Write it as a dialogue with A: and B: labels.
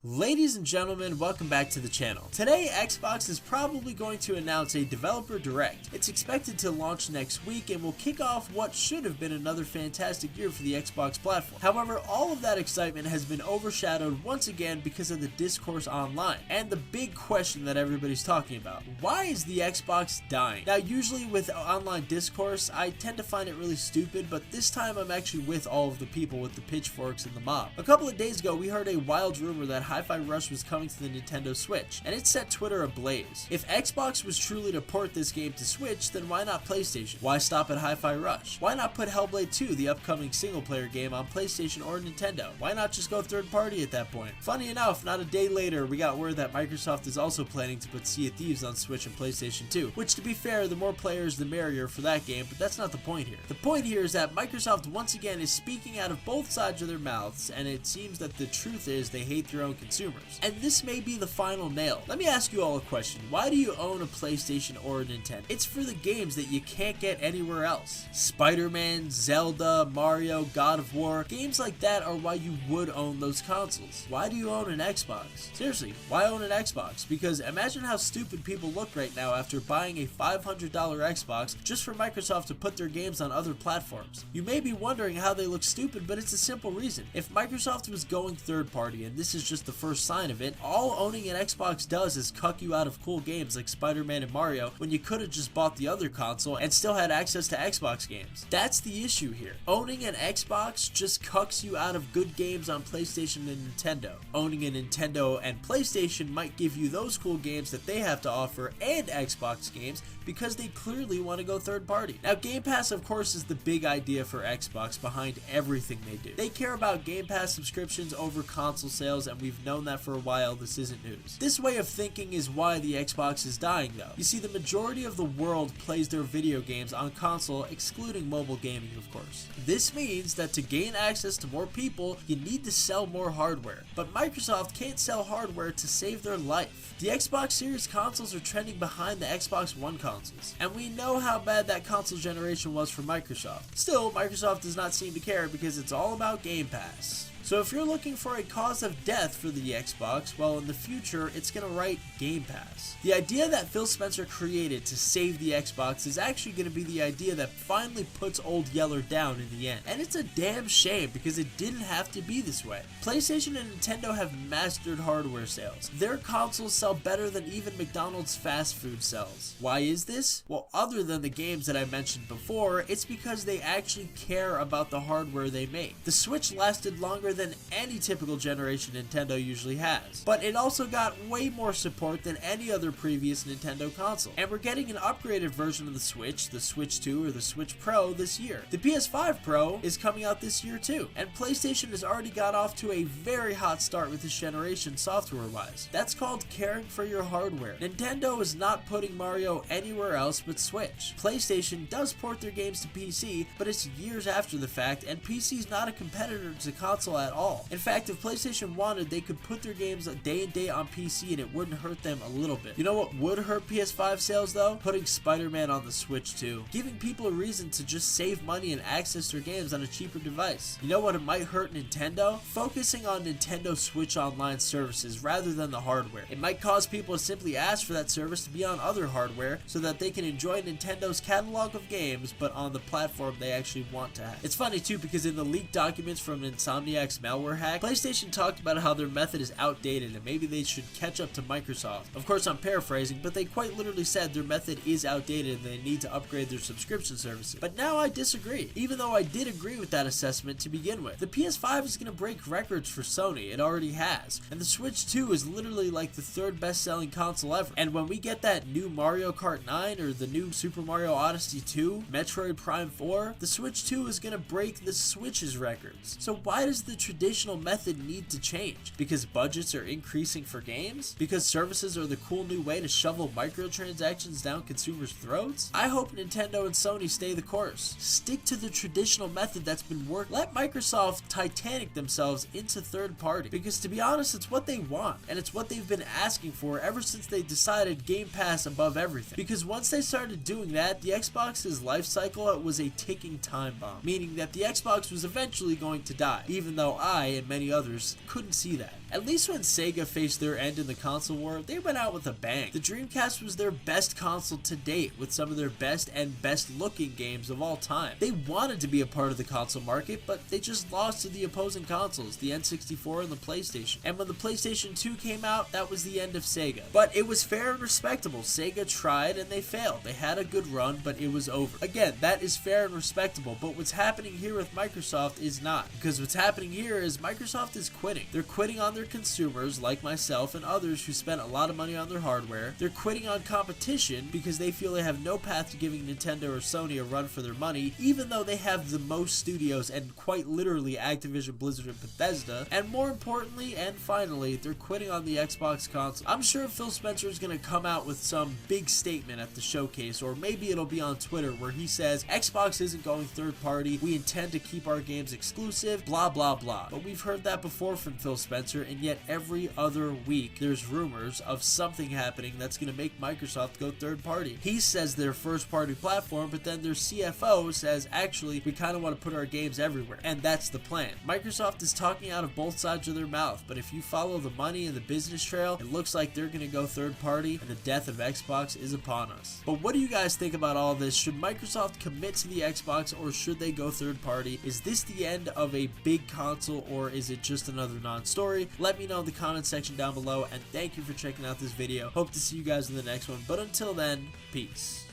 A: Ladies and gentlemen, welcome back to the channel. Today, Xbox is probably going to announce a developer direct. It's expected to launch next week and will kick off what should have been another fantastic year for the Xbox platform. However, all of that excitement has been overshadowed once again because of the discourse online and the big question that everybody's talking about. Why is the Xbox dying? Now, usually with online discourse, I tend to find it really stupid, but this time I'm actually with all of the people with the pitchforks and the mob. A couple of days ago, we heard a wild rumor that Hi-Fi Rush was coming to the Nintendo Switch, and it set Twitter ablaze. If Xbox was truly to port this game to Switch, then why not PlayStation? Why stop at Hi-Fi Rush? Why not put Hellblade 2, the upcoming single-player game, on PlayStation or Nintendo? Why not just go third-party at that point? Funny enough, not a day later, we got word that Microsoft is also planning to put Sea of Thieves on Switch and PlayStation 2, which, to be fair, the more players the merrier for that game, but that's not the point here. The point here is that Microsoft once again is speaking out of both sides of their mouths, and it seems that the truth is they hate their own consumers. And this may be the final nail. Let me ask you all a question. Why do you own a PlayStation or a Nintendo? It's for the games that you can't get anywhere else. Spider-Man, Zelda, Mario, God of War, games like that are why you would own those consoles. Why do you own an Xbox? Seriously, why own an Xbox? Because imagine how stupid people look right now after buying a $500 Xbox just for Microsoft to put their games on other platforms. You may be wondering how they look stupid, but it's a simple reason. If Microsoft was going third party, and this is just the first sign of it, all owning an Xbox does is cuck you out of cool games like Spider-Man and Mario when you could have just bought the other console and still had access to Xbox games. That's the issue here. Owning an Xbox just cucks you out of good games on PlayStation and Nintendo. Owning a Nintendo and PlayStation might give you those cool games that they have to offer and Xbox games because they clearly want to go third party. Now, Game Pass, of course, is the big idea for Xbox behind everything they do. They care about Game Pass subscriptions over console sales, and we've known that for a while. This isn't news. This way of thinking is why the Xbox is dying, though. You see, the majority of the world plays their video games on console, excluding mobile gaming, of course. This means that to gain access to more people, you need to sell more hardware. But Microsoft can't sell hardware to save their life. The Xbox Series consoles are trending behind the Xbox One consoles, and we know how bad that console generation was for Microsoft. Still, Microsoft does not seem to care because it's all about Game Pass. So if you're looking for a cause of death for the Xbox, well, in the future, it's going to write Game Pass. The idea that Phil Spencer created to save the Xbox is actually going to be the idea that finally puts Old Yeller down in the end. And it's a damn shame because it didn't have to be this way. PlayStation and Nintendo have mastered hardware sales. Their consoles sell better than even McDonald's fast food sells. Why is this? Well, other than the games that I mentioned before, it's because they actually care about the hardware they make. The Switch lasted longer than any typical generation Nintendo usually has, but it also got way more support than any other previous Nintendo console, and we're getting an upgraded version of the Switch 2 or the Switch Pro this year. The PS5 Pro is coming out this year too, and PlayStation has already got off to a very hot start with this generation software-wise. That's called caring for your hardware. Nintendo is not putting Mario anywhere else but Switch. PlayStation does port their games to PC, but it's years after the fact, and PC is not a competitor to console at all. In fact, if PlayStation wanted, they could put their games day and date on PC and it wouldn't hurt them a little bit. You know what would hurt PS5 sales though? Putting Spider-Man on the Switch 2. Giving people a reason to just save money and access their games on a cheaper device. You know what it might hurt Nintendo? Focusing on Nintendo Switch Online services rather than the hardware. It might cause people to simply ask for that service to be on other hardware so that they can enjoy Nintendo's catalog of games but on the platform they actually want to have. It's funny too because in the leaked documents from Insomniac's malware hack, PlayStation talked about how their method is outdated and maybe they should catch up to Microsoft. Of course, I'm paraphrasing, but they quite literally said their method is outdated and they need to upgrade their subscription services. But now I disagree, even though I did agree with that assessment to begin with. The PS5 is going to break records for Sony, it already has, and the Switch 2 is literally like the third best-selling console ever. And when we get that new Mario Kart 9 or the new Super Mario Odyssey 2, Metroid Prime 4, the Switch 2 is going to break the Switch's records. So why does the traditional method need to change? Because budgets are increasing for games? Because services are the cool new way to shovel microtransactions down consumers' throats? I hope Nintendo and Sony stay the course. Stick to the traditional method that's been working. Let Microsoft Titanic themselves into third party, because to be honest, it's what they want, and it's what they've been asking for ever since they decided Game Pass above everything. Because once they started doing that, the Xbox's life cycle was a ticking time bomb, meaning that the Xbox was eventually going to die, even though I and many others couldn't see that. At least when Sega faced their end in the console war, they went out with a bang. The Dreamcast was their best console to date, with some of their best and best looking games of all time. They wanted to be a part of the console market, but they just lost to the opposing consoles, the N64 and the PlayStation. And when the PlayStation 2 came out, that was the end of Sega. But it was fair and respectable. Sega tried and they failed. They had a good run, but it was over. Again, that is fair and respectable, but what's happening here with Microsoft is not. Because what's happening here is Microsoft is quitting. They're quitting on their consumers, like myself and others who spent a lot of money on their hardware. They're quitting on competition because they feel they have no path to giving Nintendo or Sony a run for their money, even though they have the most studios and quite literally Activision, Blizzard, and Bethesda. And more importantly and finally, they're quitting on the Xbox console. I'm sure Phil Spencer is going to come out with some big statement at the showcase, or maybe it'll be on Twitter where he says Xbox isn't going third party, we intend to keep our games exclusive, blah blah blah. But we've heard that before from Phil Spencer, and yet every other week there's rumors of something happening that's going to make Microsoft go third party. He says they're first party platform, but then their CFO says actually we kind of want to put our games everywhere, and that's the plan. Microsoft is talking out of both sides of their mouth, but if you follow the money and the business trail, it looks like they're going to go third party and the death of Xbox is upon us. But what do you guys think about all this? Should Microsoft commit to the Xbox or should they go third party? Is this the end of a big console or is it just another non-story? Let me know in the comment section down below, and thank you for checking out this video. Hope to see you guys in the next one, but until then, peace.